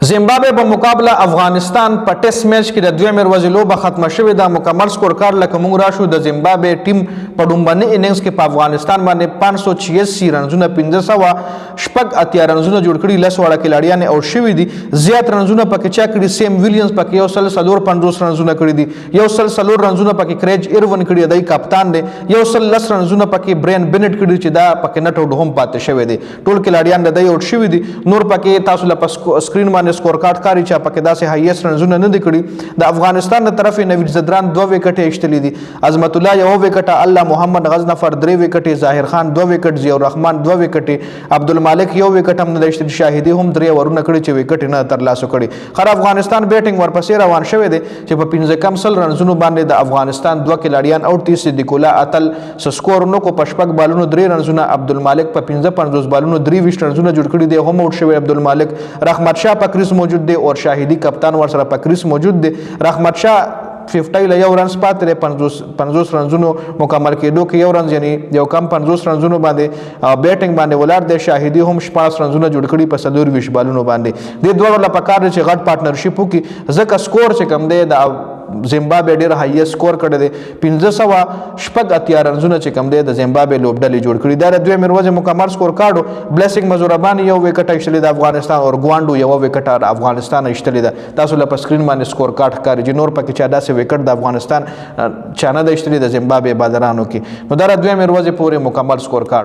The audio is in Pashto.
زیمبابوے په مقابله افغانستان په ټیسټ میچ کې د دویمې ورځې لوبه ختمه شوې ده. مکمل سکور کارډ لکه موږ راشو د زیمبابوے ټیم په ډومبني اننګز کې په افغانستان باندې 586 رنزونه 1580 رنزونه جوړ کړي. 10 وړه کلاړیان او شوي دي. زیات رنزونه پکې چا کړي سیم ویلیامز پکې 150 رنزونه کړي دي. 140 رنزونه پکې کریج ایرون کړي دی کاپتان دی. 110 رنزونه پکې برین بنټ کړي چې دا پکې نټ آوټ هم پاتې شوی دی. ټول کلاړیان د دی آوټ شوي دي. نور پکې تاسو له سکرین باندې سکور کارت کاری چا پکې داسې هایست رنزونه نه دي کړي. د افغانستان د طرفې نوید زدران 2 وکټې ایشتلې دي. عظمت الله 1 وکټه، الله محمد غزنفر 3 وکټې، ظاهر خان 2 وکټ، ضیاء الرحمن 2 وکټې، عبدالمالک 1 وکټ هم نه ایشتل. شاهدي هم 3 ورونه کړي چې وکټ نه ترلاسه کړي. خر افغانستان بیټینګ ورپسې روان شوی دی چې په 15 رنزونو باندې د افغانستان 2 کلاړیان اوټ دي. صدیق الله اتل سکور نو کو پشپک بالونو 3 رنزونه، عبدالمالک په 55 بالونو 23 رنزونه جوړ کړي دي هم اوټ شوی. عبدالمالک رحمت شاه په کریس موجود دی اور شاهدی کپتان ور سره په کریس موجود دی. رحمت شاه 50 له 1 رنز پاتې دی. 50 رنزونو مکمل کېدو کې 1 رنز یعنی یو کم 50 رنزونو باندې بیټینګ باندې ولاړ دی. شاهدی هم 14 رنزونه جوړ کړي په 24 بالونو باندې. د دوه له پکار چې غټ پارټنرشپ وکي ځکه سکور چې کم دی د زیمبابوے ډیر هایست سکور کړی دی. 1580 رنزونه چې کم دی د زیمبابوے لوبډلې جوړ کړي. دا د دویمې ورځې مکمل سکور کارډو. بلیسنګ مزوربان 1 وکټ ایشتلې د افغانستان او ګوانډو 1 وکټ د افغانستان ایشتلې ده. تاسو له سکرین باندې سکور کارت ښکاري چې نور پکې چا داسې وکټ د افغانستان چانه د ایشتلې د زیمبابوے بادرانو کې. نو دا د دویمې ورځې پورې مکمل سکور کارډ